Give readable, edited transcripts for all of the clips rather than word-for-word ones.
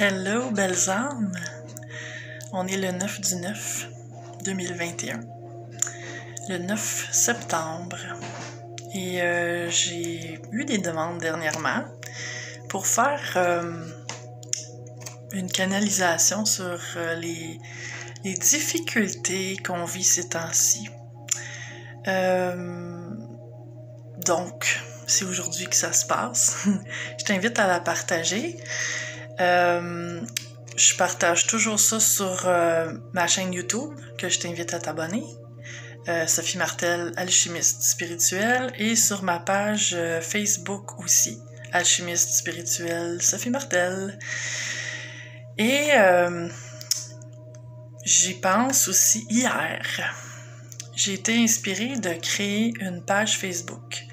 Hello, belles âmes! On est le 9 du 9 2021, le 9 septembre. Et j'ai eu des demandes dernièrement pour faire une canalisation sur les difficultés qu'on vit ces temps-ci. Donc, c'est aujourd'hui que ça se passe. Je t'invite à la partager. Je partage toujours ça sur ma chaîne YouTube, que je t'invite à t'abonner. Sophie Martel, alchimiste spirituelle, et sur ma page Facebook aussi, alchimiste spirituelle Sophie Martel. Et j'y pense aussi hier. J'ai été inspirée de créer une page Facebook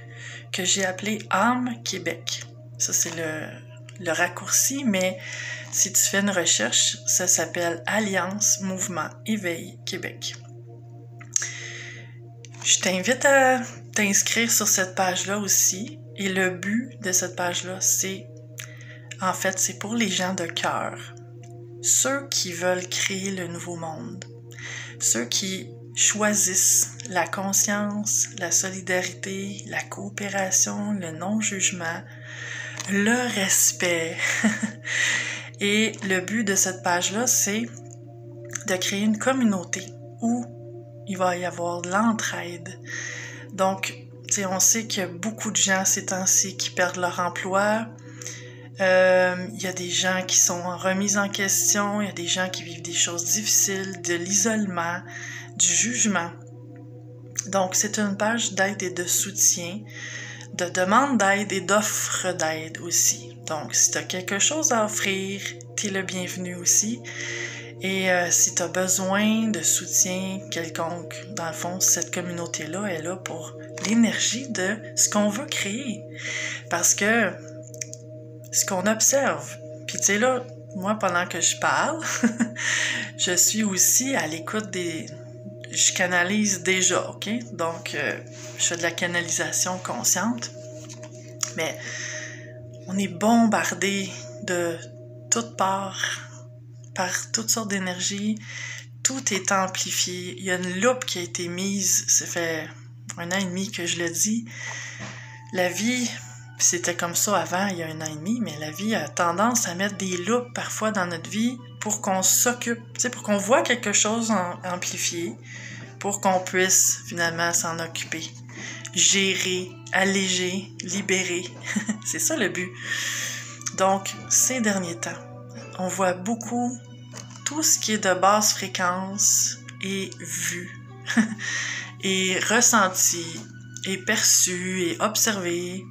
que j'ai appelée Âme Québec. Ça, c'est le raccourci, mais si tu fais une recherche, ça s'appelle Alliance Mouvement Éveil Québec. Je t'invite à t'inscrire sur cette page-là aussi. Et le but de cette page-là, c'est pour les gens de cœur. Ceux qui veulent créer le nouveau monde. Ceux qui choisissent la conscience, la solidarité, la coopération, le non-jugement, le respect. Et le but de cette page-là, c'est de créer une communauté où il va y avoir de l'entraide. Donc, on sait qu'il y a beaucoup de gens ces temps-ci qui perdent leur emploi. Il y a des gens qui sont remis en question. Il y a des gens qui vivent des choses difficiles, de l'isolement, du jugement. Donc, c'est une page d'aide et de soutien, de demande d'aide et d'offre d'aide aussi. Donc, si tu as quelque chose à offrir, tu es le bienvenu aussi. Et si tu as besoin de soutien quelconque, dans le fond, cette communauté-là est là pour l'énergie de ce qu'on veut créer. Parce que ce qu'on observe, puis tu sais là, moi pendant que je parle, je suis aussi à l'écoute je canalise déjà, ok? Donc, je fais de la canalisation consciente. Mais on est bombardé de toutes parts, par toutes sortes d'énergies. Tout est amplifié. Il y a une loupe qui a été mise, ça fait 1 an et demi que je le dis. La vie, c'était comme ça avant, il y a 1 an et demi, mais la vie a tendance à mettre des loupes parfois dans notre vie pour qu'on s'occupe, pour qu'on voit quelque chose amplifié, pour qu'on puisse finalement s'en occuper. Gérer, alléger, libérer. C'est ça le but. Donc, ces derniers temps, on voit beaucoup tout ce qui est de basse fréquence est vu, et ressenti, et perçu, et observé.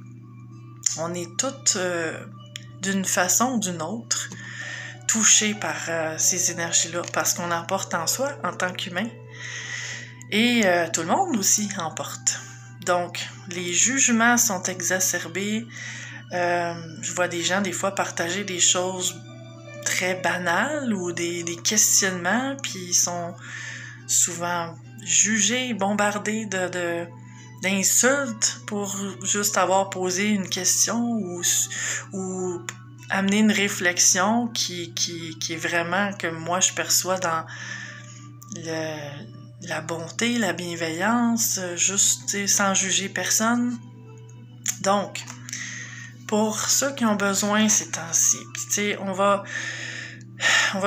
On est toutes, d'une façon ou d'une autre, touchées par ces énergies-là, parce qu'on en porte en soi, en tant qu'humain. Et tout le monde aussi en porte. Donc, les jugements sont exacerbés. Je vois des gens, des fois, partager des choses très banales ou des questionnements, puis ils sont souvent jugés, bombardés d'insultes pour juste avoir posé une question ou amener une réflexion qui est vraiment, que moi je perçois dans la bonté, la bienveillance, juste sans juger personne. Donc, pour ceux qui ont besoin ces temps-ci, puis on va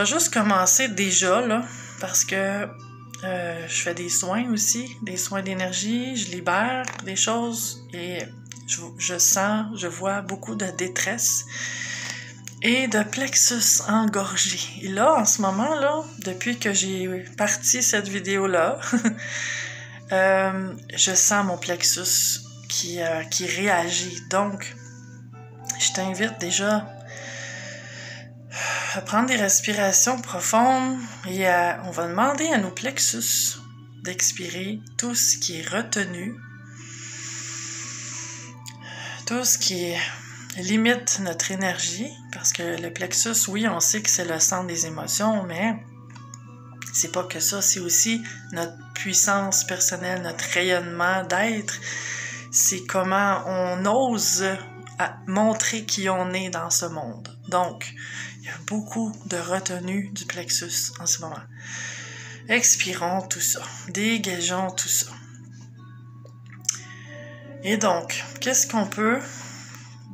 juste commencer déjà, là, parce que je fais des soins aussi, des soins d'énergie, je libère des choses et je vois beaucoup de détresse et de plexus engorgé. Et là, en ce moment, là, depuis que j'ai parti cette vidéo-là, je sens mon plexus qui réagit. Donc, je t'invite déjà à prendre des respirations profondes et on va demander à nos plexus d'expirer tout ce qui est retenu, tout ce qui limite notre énergie, parce que le plexus, oui, on sait que c'est le centre des émotions, mais c'est pas que ça, c'est aussi notre puissance personnelle, notre rayonnement d'être. C'est comment on ose montrer qui on est dans ce monde. Donc, il y a beaucoup de retenue du plexus en ce moment. Expirons tout ça. Dégageons tout ça. Et donc, qu'est-ce qu'on peut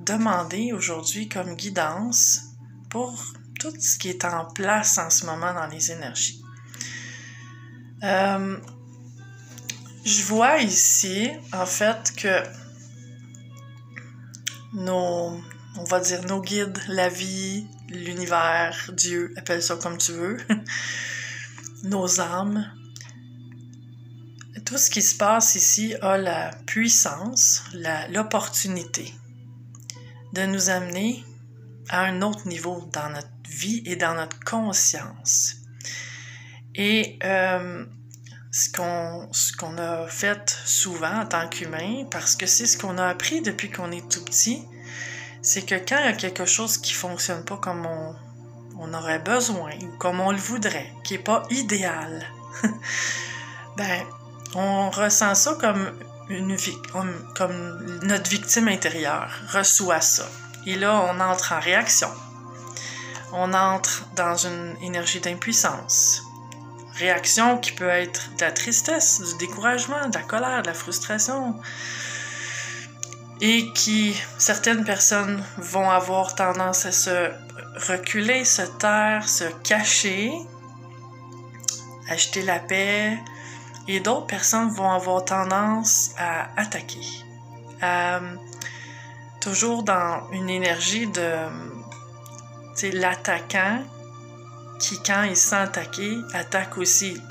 demander aujourd'hui comme guidance pour tout ce qui est en place en ce moment dans les énergies? Je vois ici, en fait, que on va dire nos guides, la vie, l'univers, Dieu, appelle ça comme tu veux, nos âmes, tout ce qui se passe ici a la puissance, l'opportunité de nous amener à un autre niveau dans notre vie et dans notre conscience. Et ce qu'on a fait souvent en tant qu'humain, parce que c'est ce qu'on a appris depuis qu'on est tout petit, c'est que quand il y a quelque chose qui fonctionne pas comme on aurait besoin ou comme on le voudrait, qui est pas idéal, ben on ressent ça comme notre victime intérieure reçoit ça. Et là, on entre en réaction. On entre dans une énergie d'impuissance. Réaction qui peut être de la tristesse, du découragement, de la colère, de la frustration. Et qui, certaines personnes vont avoir tendance à se reculer, se taire, se cacher, acheter la paix. Et d'autres personnes vont avoir tendance à attaquer. Toujours dans une énergie de l'attaquant qui, quand il se sent attaqué, attaque aussi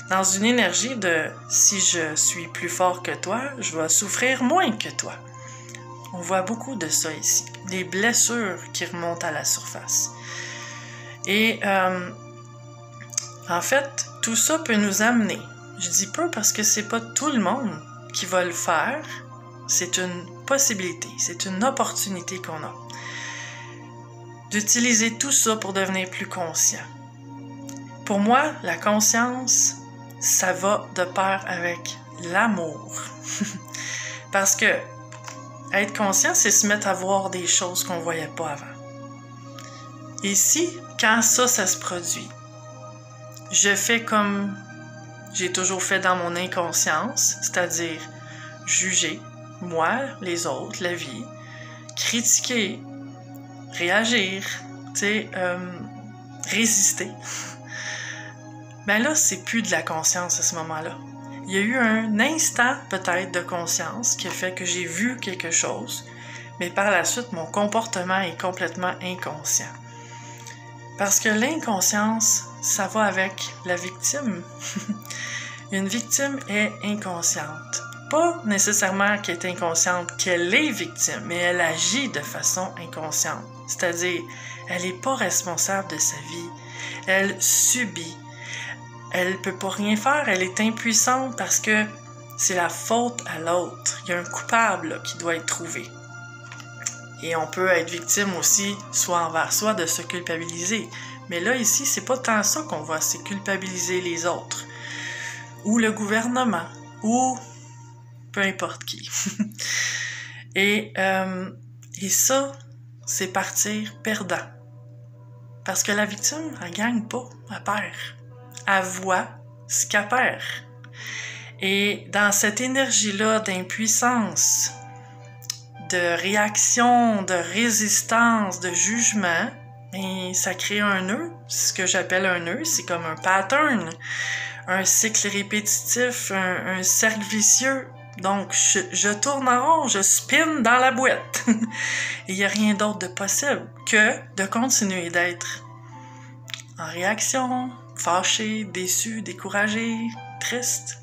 dans une énergie de « si je suis plus fort que toi, je vais souffrir moins que toi ». On voit beaucoup de ça ici, des blessures qui remontent à la surface. Et en fait, tout ça peut nous amener. Je dis peu parce que c'est pas tout le monde qui va le faire. C'est une possibilité, c'est une opportunité qu'on a. D'utiliser tout ça pour devenir plus conscient. Pour moi, la conscience, ça va de pair avec l'amour. Parce que être conscient, c'est se mettre à voir des choses qu'on ne voyait pas avant. Et si, quand ça se produit, je fais comme j'ai toujours fait dans mon inconscience, c'est-à-dire juger, moi, les autres, la vie, critiquer, réagir, résister. Ben là, c'est plus de la conscience à ce moment-là. Il y a eu un instant peut-être de conscience qui a fait que j'ai vu quelque chose, mais par la suite, mon comportement est complètement inconscient. Parce que l'inconscience, ça va avec la victime. Une victime est inconsciente. Pas nécessairement qu'elle est inconsciente, qu'elle est victime, mais elle agit de façon inconsciente. C'est-à-dire, elle n'est pas responsable de sa vie. Elle subit. Elle ne peut pas rien faire. Elle est impuissante parce que c'est la faute à l'autre. Il y a un coupable là, qui doit être trouvé. Et on peut être victime aussi, soit envers soi, de se culpabiliser. Mais là, ici, c'est pas tant ça qu'on va, c'est culpabiliser les autres. Ou le gouvernement. Ou peu importe qui. Et ça, c'est partir perdant. Parce que la victime, elle gagne pas, elle perd. Elle voit ce qu'elle perd. Et dans cette énergie-là d'impuissance, de réaction, de résistance, de jugement, et ça crée un nœud. C'est ce que j'appelle un nœud, c'est comme un pattern, un cycle répétitif, un cercle vicieux. Donc, je tourne en rond, je spin dans la boîte. Il n'y a rien d'autre de possible que de continuer d'être en réaction, fâché, déçu, découragé, triste.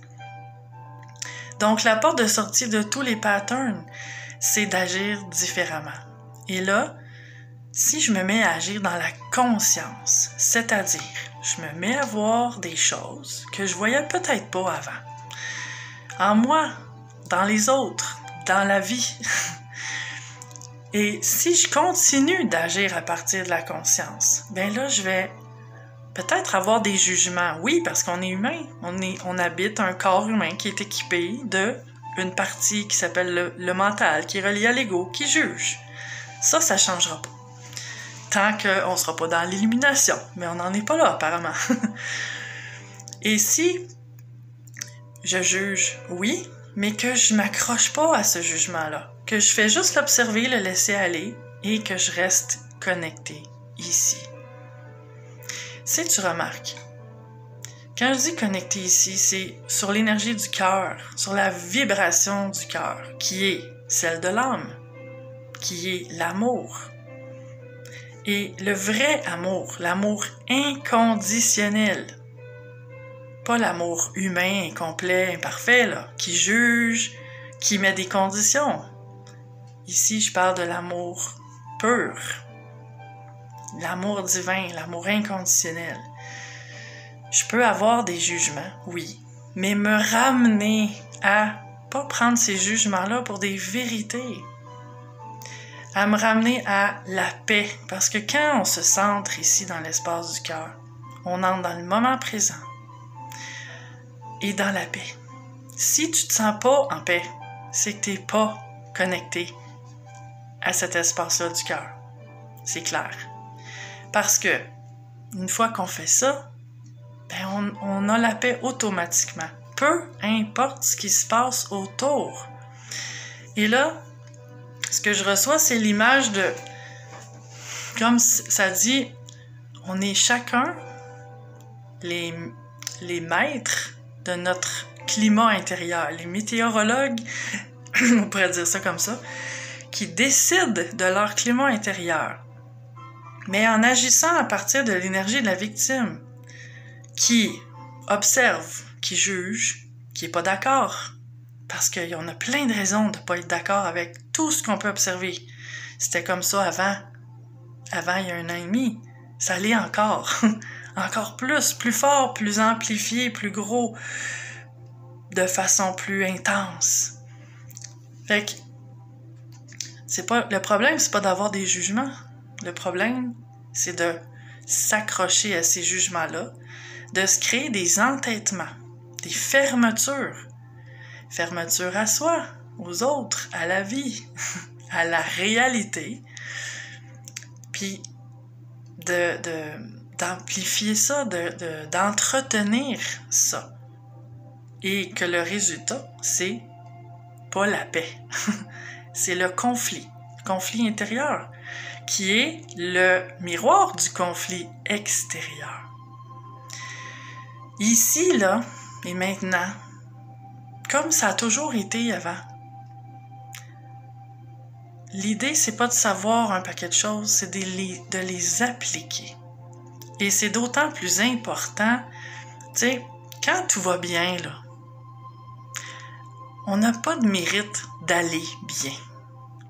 Donc, la porte de sortie de tous les patterns, c'est d'agir différemment. Et là, si je me mets à agir dans la conscience, c'est-à-dire, je me mets à voir des choses que je voyais peut-être pas avant. En moi, dans les autres, dans la vie. Et si je continue d'agir à partir de la conscience, ben là, je vais peut-être avoir des jugements. Oui, parce qu'on est humain. On habite un corps humain qui est équipé de une partie qui s'appelle le mental, qui est relié à l'ego, qui juge. Ça changera pas. tant qu'on ne sera pas dans l'illumination. Mais on n'en est pas là, apparemment. Et si je juge, oui, mais que je m'accroche pas à ce jugement-là, que je fais juste l'observer, le laisser aller, et que je reste connecté ici. Si tu remarques, quand je dis connecté ici, c'est sur l'énergie du cœur, sur la vibration du cœur, qui est celle de l'âme, qui est l'amour. Et le vrai amour, l'amour inconditionnel, pas l'amour humain, incomplet, imparfait, là, qui juge, qui met des conditions. Ici, je parle de l'amour pur, l'amour divin, l'amour inconditionnel. Je peux avoir des jugements, oui, mais me ramener à pas prendre ces jugements-là pour des vérités, à me ramener à la paix, parce que quand on se centre ici dans l'espace du cœur, on entre dans le moment présent et dans la paix. Si tu te sens pas en paix, c'est que tu n'es pas connecté à cet espace-là du cœur. C'est clair. Parce que une fois qu'on fait ça, ben on a la paix automatiquement. Peu importe ce qui se passe autour. Et là, ce que je reçois, c'est l'image de, comme ça dit, on est chacun les maîtres de notre climat intérieur. Les météorologues, on pourrait dire ça comme ça, qui décident de leur climat intérieur, mais en agissant à partir de l'énergie de la victime, qui observe, qui juge, qui n'est pas d'accord, parce qu'on a plein de raisons de ne pas être d'accord avec tout ce qu'on peut observer. C'était comme ça avant il y a 1 an et demi. Ça l'est encore. Encore plus fort, plus amplifié, plus gros, de façon plus intense. Fait que le problème, c'est pas d'avoir des jugements. Le problème, c'est de s'accrocher à ces jugements-là, de se créer des entêtements, des fermetures. Fermeture à soi, aux autres, à la vie, à la réalité. Puis d'amplifier ça, d'entretenir ça. Et que le résultat, c'est pas la paix. C'est le conflit intérieur, qui est le miroir du conflit extérieur. Ici, là, et maintenant, comme ça a toujours été avant, l'idée, c'est pas de savoir un paquet de choses, c'est de les appliquer. Et c'est d'autant plus important, tu sais, quand tout va bien, là, on n'a pas de mérite d'aller bien.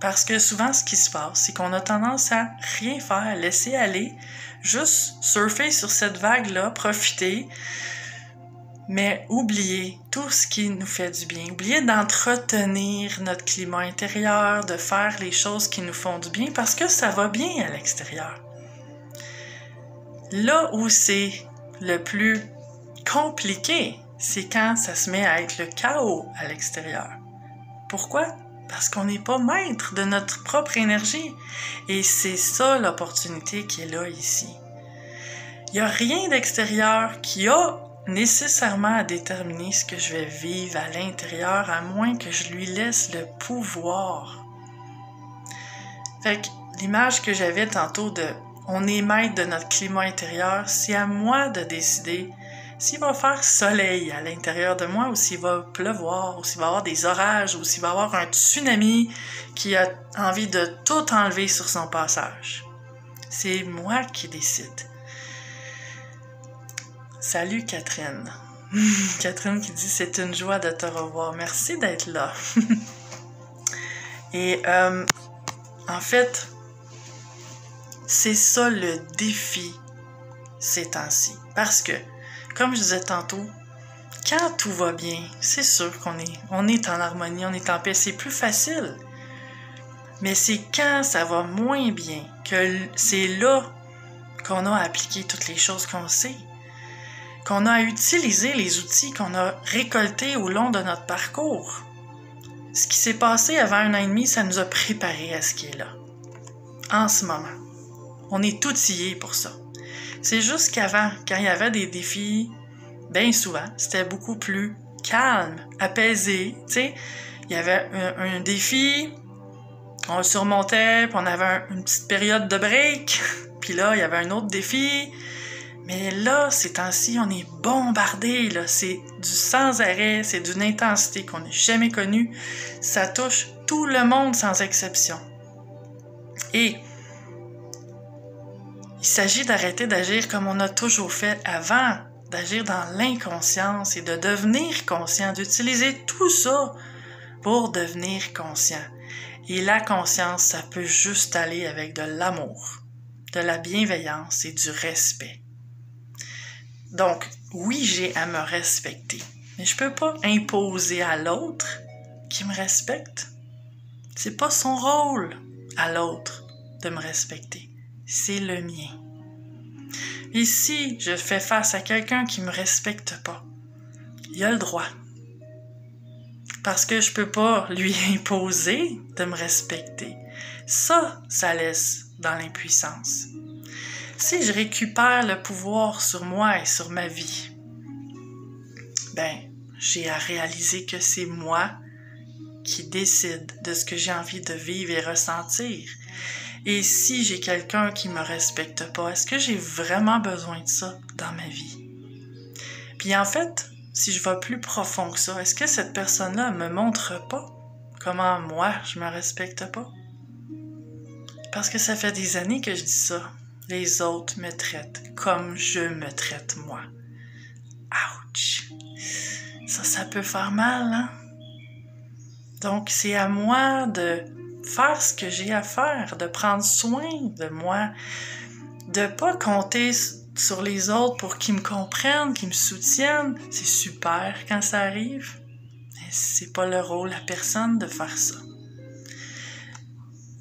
Parce que souvent, ce qui se passe, c'est qu'on a tendance à rien faire, laisser aller, juste surfer sur cette vague-là, profiter, mais oublier tout ce qui nous fait du bien. Oublier d'entretenir notre climat intérieur, de faire les choses qui nous font du bien, parce que ça va bien à l'extérieur. Là où c'est le plus compliqué, c'est quand ça se met à être le chaos à l'extérieur. Pourquoi? Parce qu'on n'est pas maître de notre propre énergie. Et c'est ça l'opportunité qui est là ici. Il n'y a rien d'extérieur qui a nécessairement à déterminer ce que je vais vivre à l'intérieur, à moins que je lui laisse le pouvoir. Fait que l'image que j'avais tantôt de on est maître de notre climat intérieur, c'est à moi de décider s'il va faire soleil à l'intérieur de moi, ou s'il va pleuvoir, ou s'il va y avoir des orages, ou s'il va y avoir un tsunami qui a envie de tout enlever sur son passage. C'est moi qui décide. Salut Catherine. Catherine qui dit « C'est une joie de te revoir. Merci d'être là. » Et en fait, c'est ça le défi ces temps-ci. Parce que, comme je disais tantôt, quand tout va bien, c'est sûr qu'on est en harmonie, on est en paix, c'est plus facile. Mais c'est quand ça va moins bien que c'est là qu'on a à appliquer toutes les choses qu'on sait, qu'on a à utiliser les outils qu'on a récoltés au long de notre parcours. Ce qui s'est passé avant 1 an et demi, ça nous a préparé à ce qui est là, en ce moment. On est outillés pour ça. C'est juste qu'avant, quand il y avait des défis, bien souvent, c'était beaucoup plus calme, apaisé. Tu sais, il y avait un défi, on le surmontait, puis on avait une petite période de break, puis là, il y avait un autre défi. Mais là, ces temps-ci, on est bombardé, là. C'est du sans arrêt, c'est d'une intensité qu'on n'a jamais connue. Ça touche tout le monde sans exception. Et il s'agit d'arrêter d'agir comme on a toujours fait avant, d'agir dans l'inconscience et de devenir conscient, d'utiliser tout ça pour devenir conscient. Et la conscience, ça peut juste aller avec de l'amour, de la bienveillance et du respect. Donc, oui, j'ai à me respecter, mais je peux pas imposer à l'autre qui me respecte. C'est pas son rôle à l'autre de me respecter, c'est le mien. Et si je fais face à quelqu'un qui me respecte pas, il a le droit. Parce que je peux pas lui imposer de me respecter. Ça laisse dans l'impuissance. Si je récupère le pouvoir sur moi et sur ma vie, j'ai à réaliser que c'est moi qui décide de ce que j'ai envie de vivre et ressentir. Et si j'ai quelqu'un qui me respecte pas, est-ce que j'ai vraiment besoin de ça dans ma vie? Puis en fait, si je vais plus profond que ça, est-ce que cette personne-là me montre pas comment moi je me respecte pas? Parce que ça fait des années que je dis ça. Les autres me traitent comme je me traite moi. Ouch! Ça peut faire mal, hein? Donc, c'est à moi de faire ce que j'ai à faire, de prendre soin de moi, de pas compter sur les autres pour qu'ils me comprennent, qu'ils me soutiennent. C'est super quand ça arrive, mais c'est pas le rôle à personne de faire ça.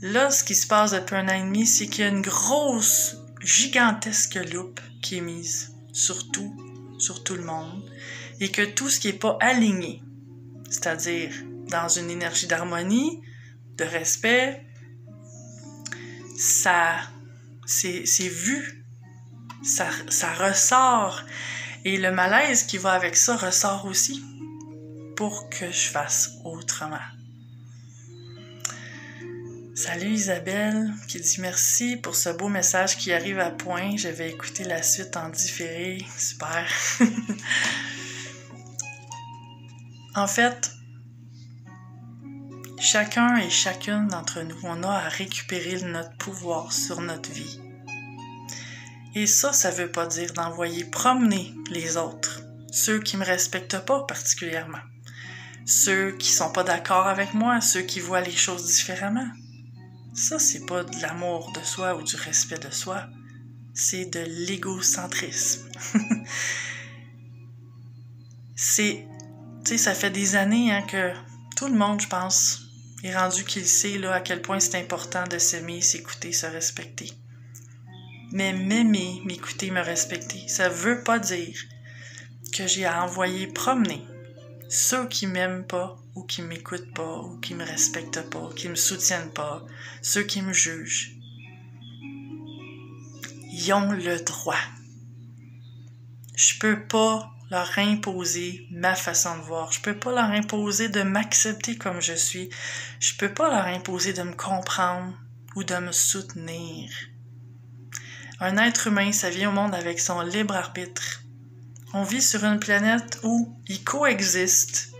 Là, ce qui se passe depuis 1 an et demi, c'est qu'il y a une grosse, gigantesque loupe qui est mise sur tout le monde, et que tout ce qui est pas aligné, c'est-à-dire dans une énergie d'harmonie, de respect, c'est vu, ça ressort, et le malaise qui va avec ça ressort aussi, pour que je fasse autrement. Salut Isabelle, qui dit merci pour ce beau message qui arrive à point. Je vais écouter la suite en différé. Super. En fait, chacun et chacune d'entre nous, on a à récupérer notre pouvoir sur notre vie. Et ça veut pas dire d'envoyer promener les autres, ceux qui me respectent pas particulièrement, ceux qui sont pas d'accord avec moi, ceux qui voient les choses différemment. Ça, c'est pas de l'amour de soi ou du respect de soi, c'est de l'égocentrisme. Ça fait des années que tout le monde, je pense, est rendu qu'il sait là, à quel point c'est important de s'aimer, s'écouter, se respecter. Mais m'aimer, m'écouter, me respecter, ça veut pas dire que j'ai à envoyer promener ceux qui m'aiment pas, ou qui m'écoutent pas, ou qui me respectent pas, qui me soutiennent pas, ceux qui me jugent. Ils ont le droit. Je peux pas leur imposer ma façon de voir. Je peux pas leur imposer de m'accepter comme je suis. Je peux pas leur imposer de me comprendre ou de me soutenir. Un être humain, ça vient au monde avec son libre arbitre. On vit sur une planète où il coexiste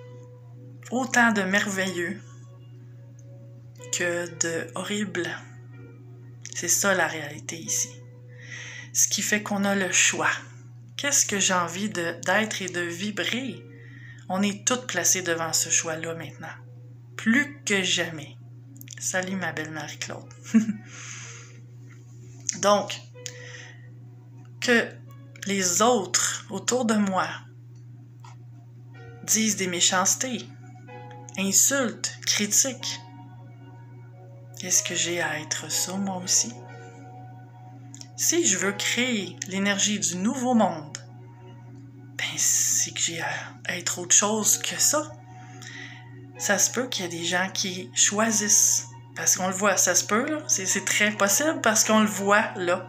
autant de merveilleux que de horrible. C'est ça la réalité ici. Ce qui fait qu'on a le choix. Qu'est-ce que j'ai envie d'être et de vibrer? On est toutes placées devant ce choix-là maintenant. Plus que jamais. Salut ma belle Marie-Claude. Donc, que les autres autour de moi disent des méchancetés, insultent, critiquent. Est-ce que j'ai à être ça, moi aussi? Si je veux créer l'énergie du nouveau monde, c'est que j'ai à être autre chose que ça. Ça se peut qu'il y ait des gens qui choisissent Parce qu'on le voit, ça se peut, là. C'est très possible parce qu'on le voit, là.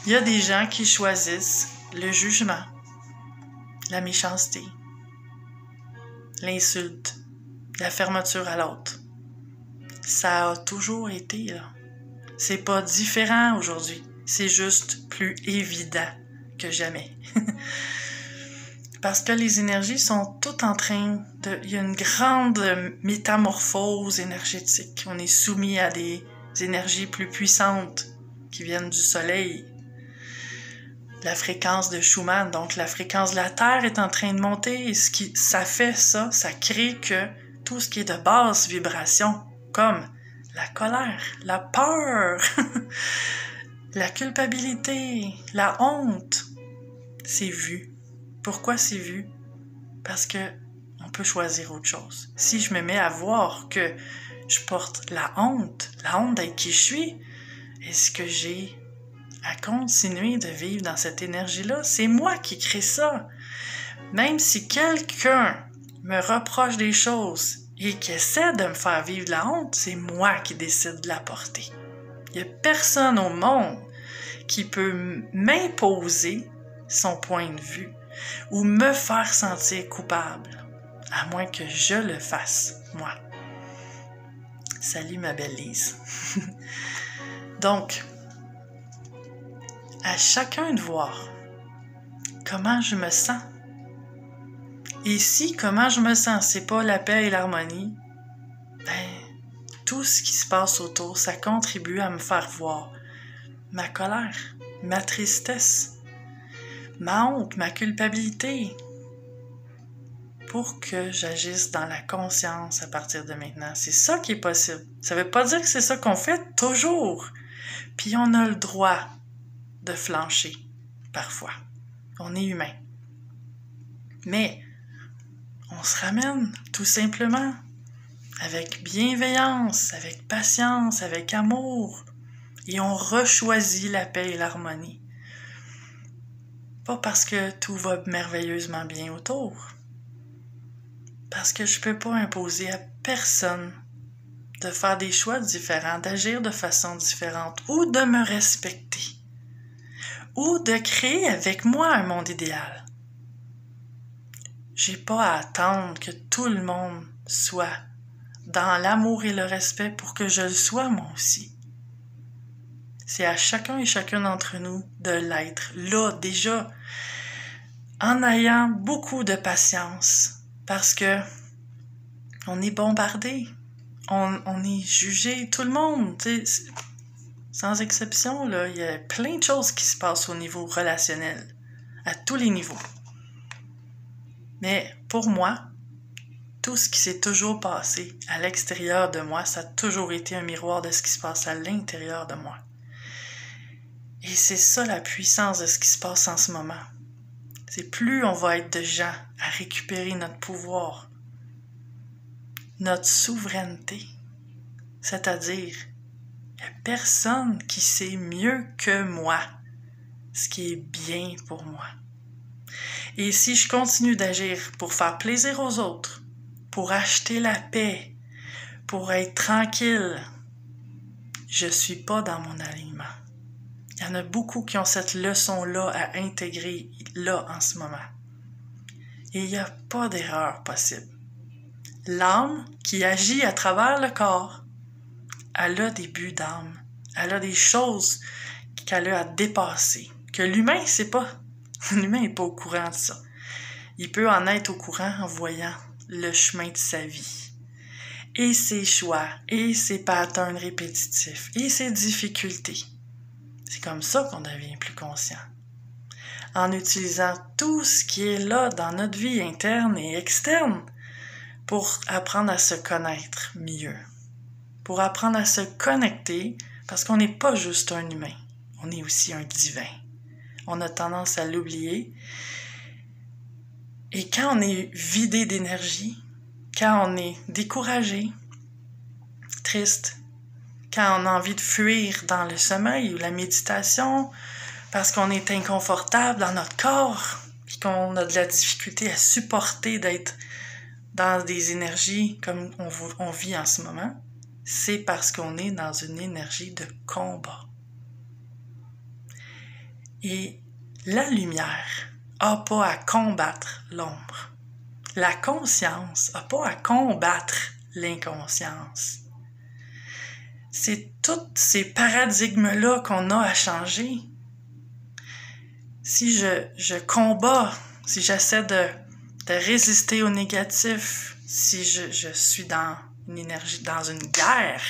Il y a des gens qui choisissent le jugement, la méchanceté, l'insulte, la fermeture à l'autre. Ça a toujours été, là. C'est pas différent aujourd'hui. C'est juste plus évident que jamais. Parce que les énergies sont toutes en train de... Il y a une grande métamorphose énergétique. On est soumis à des énergies plus puissantes qui viennent du soleil. La fréquence de Schumann, donc la fréquence de la Terre est en train de monter. Et ça fait ça crée que tout ce qui est de basse vibration, comme la colère, la peur, la culpabilité, la honte, c'est vu. Pourquoi c'est vu? Parce que on peut choisir autre chose. Si je me mets à voir que je porte la honte d'être qui je suis, est-ce que j'ai à continuer de vivre dans cette énergie-là? C'est moi qui crée ça. Même si quelqu'un me reproche des choses et qui essaie de me faire vivre de la honte, c'est moi qui décide de la porter. Il n'y a personne au monde qui peut m'imposer son point de vue ou me faire sentir coupable, à moins que je le fasse, moi. Salut ma belle Lise. Donc, à chacun de voir comment je me sens. Et si comment je me sens, c'est pas la paix et l'harmonie, tout ce qui se passe autour, ça contribue à me faire voir ma colère, ma tristesse, ma honte, ma culpabilité, pour que j'agisse dans la conscience à partir de maintenant. C'est ça qui est possible. Ça veut pas dire que c'est ça qu'on fait toujours. Puis on a le droit de flancher, parfois. On est humain. Mais on se ramène, tout simplement, avec bienveillance, avec patience, avec amour, et on rechoisit la paix et l'harmonie. Pas parce que tout va merveilleusement bien autour, parce que je peux pas imposer à personne de faire des choix différents, d'agir de façon différente, ou de me respecter, ou de créer avec moi un monde idéal. J'ai pas à attendre que tout le monde soit dans l'amour et le respect pour que je le sois moi aussi. C'est à chacun et chacune d'entre nous de l'être, là, déjà, en ayant beaucoup de patience, parce que on est bombardé, on est jugé, tout le monde, sans exception, là, il y a plein de choses qui se passent au niveau relationnel, à tous les niveaux. Mais pour moi, tout ce qui s'est toujours passé à l'extérieur de moi, ça a toujours été un miroir de ce qui se passe à l'intérieur de moi. Et c'est ça la puissance de ce qui se passe en ce moment. C'est plus on va être de gens à récupérer notre pouvoir, notre souveraineté. C'est-à-dire, il n'y a personne qui sait mieux que moi ce qui est bien pour moi. Et si je continue d'agir pour faire plaisir aux autres, pour acheter la paix, pour être tranquille, je suis pas dans mon alignement. Il y en a beaucoup qui ont cette leçon-là à intégrer là en ce moment. Et il n'y a pas d'erreur possible. L'âme qui agit à travers le corps, elle a des buts d'âme. Elle a des choses qu'elle a à dépasser. Que l'humain, c'est pas. L'humain n'est pas au courant de ça. Il peut en être au courant en voyant le chemin de sa vie. Et ses choix, et ses patterns répétitifs, et ses difficultés. C'est comme ça qu'on devient plus conscient. En utilisant tout ce qui est là dans notre vie interne et externe pour apprendre à se connaître mieux. Pour apprendre à se connecter, parce qu'on n'est pas juste un humain, on est aussi un divin. On a tendance à l'oublier. Et quand on est vidé d'énergie, quand on est découragé, triste, quand on a envie de fuir dans le sommeil ou la méditation, parce qu'on est inconfortable dans notre corps, puis qu'on a de la difficulté à supporter d'être dans des énergies comme on vit en ce moment, c'est parce qu'on est dans une énergie de combat. Et la lumière n'a pas à combattre l'ombre. La conscience n'a pas à combattre l'inconscience. C'est tous ces paradigmes-là qu'on a à changer. Si je combats, si j'essaie de résister au négatif, si je suis dans une énergie, dans une guerre,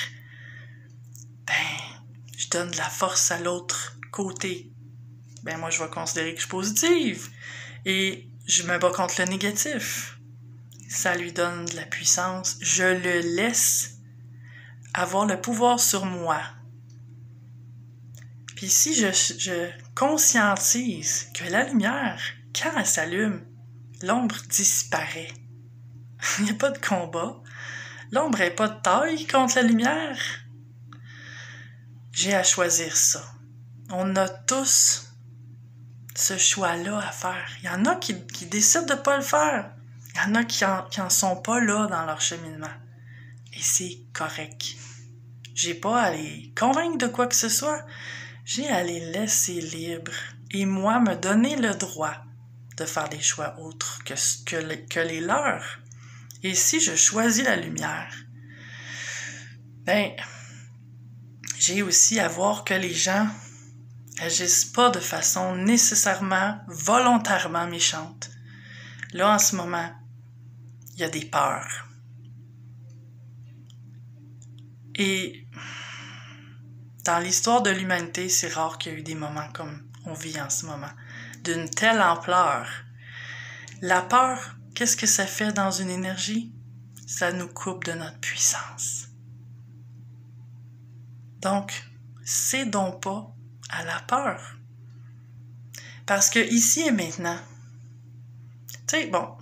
ben, je donne de la force à l'autre côté. Ben, moi, je vais considérer que je suis positive et je me bats contre le négatif. Ça lui donne de la puissance. Je le laisse avoir le pouvoir sur moi. Puis si je conscientise que la lumière, quand elle s'allume, l'ombre disparaît. Il n'y a pas de combat. L'ombre n'est pas de taille contre la lumière. J'ai à choisir ça. On a tous ce choix-là à faire. Il y en a qui décident de ne pas le faire. Il y en a qui en sont pas là dans leur cheminement. Et c'est correct. J'ai pas à les convaincre de quoi que ce soit. J'ai à les laisser libres. Et moi, me donner le droit de faire des choix autres que les leurs. Et si je choisis la lumière, ben, j'ai aussi à voir que les gens agissent pas de façon nécessairement, volontairement méchante. Là, en ce moment, il y a des peurs. Et dans l'histoire de l'humanité, c'est rare qu'il y ait eu des moments comme on vit en ce moment, d'une telle ampleur. La peur, qu'est-ce que ça fait dans une énergie? Ça nous coupe de notre puissance. Donc, cédons pas à la peur. Parce que ici et maintenant, tu sais, bon,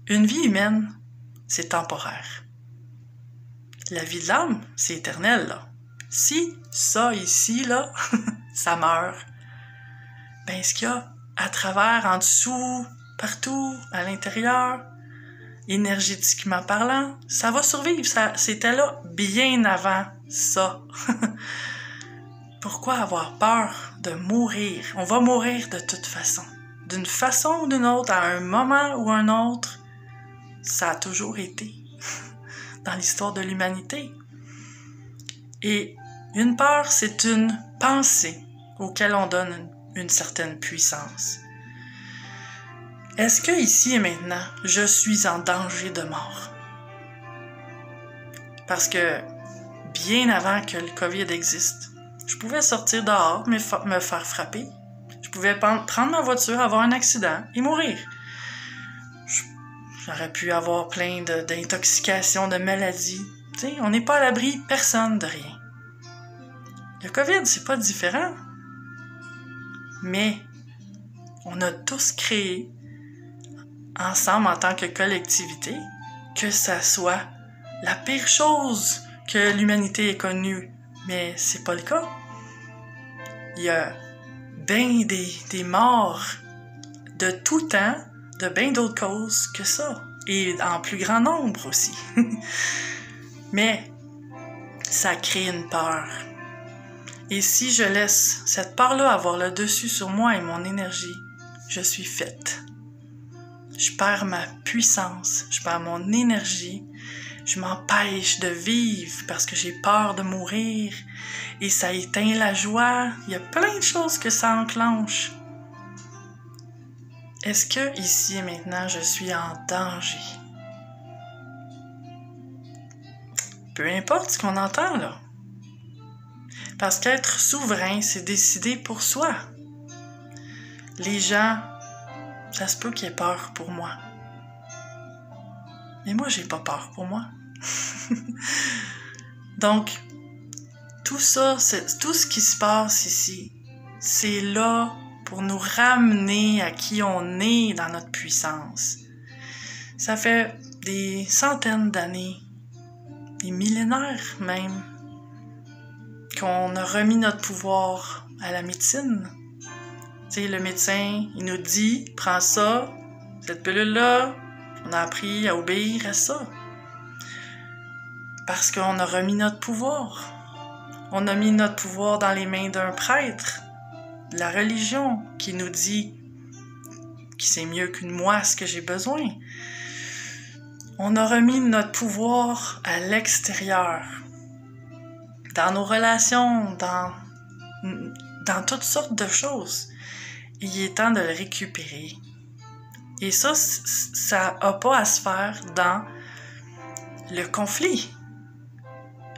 une vie humaine, c'est temporaire. La vie de l'âme, c'est éternel, là. Si ça ici, là, ça meurt, ben ce qu'il y a à travers, en dessous, partout, à l'intérieur, énergétiquement parlant, ça va survivre. C'était là bien avant ça. Pourquoi avoir peur de mourir? On va mourir de toute façon. D'une façon ou d'une autre, à un moment ou un autre, ça a toujours été dans l'histoire de l'humanité. Et une peur, c'est une pensée auquel on donne une certaine puissance. Est-ce que ici et maintenant, je suis en danger de mort? Parce que bien avant que le COVID existe, je pouvais sortir dehors, me faire frapper. Je pouvais prendre ma voiture, avoir un accident et mourir. J'aurais pu avoir plein d'intoxications, de maladies. Tu sais, on n'est pas à l'abri, personne de rien. Le COVID, c'est pas différent. Mais on a tous créé, ensemble en tant que collectivité, que ça soit la pire chose que l'humanité ait connue. Mais c'est pas le cas. Il y a bien des morts de tout temps, de bien d'autres causes que ça. Et en plus grand nombre aussi. Mais ça crée une peur. Et si je laisse cette peur-là avoir le dessus sur moi et mon énergie, je suis faite. Je perds ma puissance, je perds mon énergie, je m'empêche de vivre parce que j'ai peur de mourir et ça éteint la joie. Il y a plein de choses que ça enclenche. Est-ce que ici et maintenant je suis en danger? Peu importe ce qu'on entend là. Parce qu'être souverain, c'est décider pour soi. Les gens, ça se peut qu'ils aient peur pour moi. Mais moi, j'ai pas peur pour moi. Donc, tout ça, tout ce qui se passe ici, c'est là pour nous ramener à qui on est dans notre puissance. Ça fait des centaines d'années, des millénaires même, qu'on a remis notre pouvoir à la médecine. Tu sais, le médecin, il nous dit, prends ça, cette pilule-là, on a appris à obéir à ça. Parce qu'on a remis notre pouvoir. On a mis notre pouvoir dans les mains d'un prêtre, de la religion, qui nous dit que c'est mieux que moi ce que j'ai besoin. On a remis notre pouvoir à l'extérieur, dans nos relations, dans toutes sortes de choses. Il est temps de le récupérer. Et ça n'a pas à se faire dans le conflit.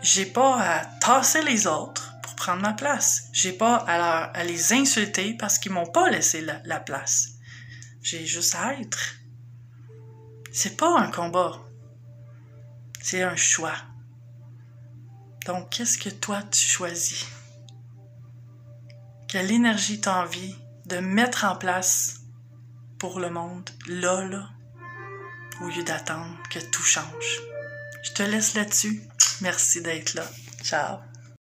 J'ai pas à tasser les autres pour prendre ma place. J'ai pas à les insulter parce qu'ils m'ont pas laissé la place. J'ai juste à être. C'est pas un combat. C'est un choix. Donc, qu'est-ce que toi tu choisis? Quelle énergie t'as envie de mettre en place pour le monde, là, au lieu d'attendre que tout change? Je te laisse là-dessus. Merci d'être là. Ciao.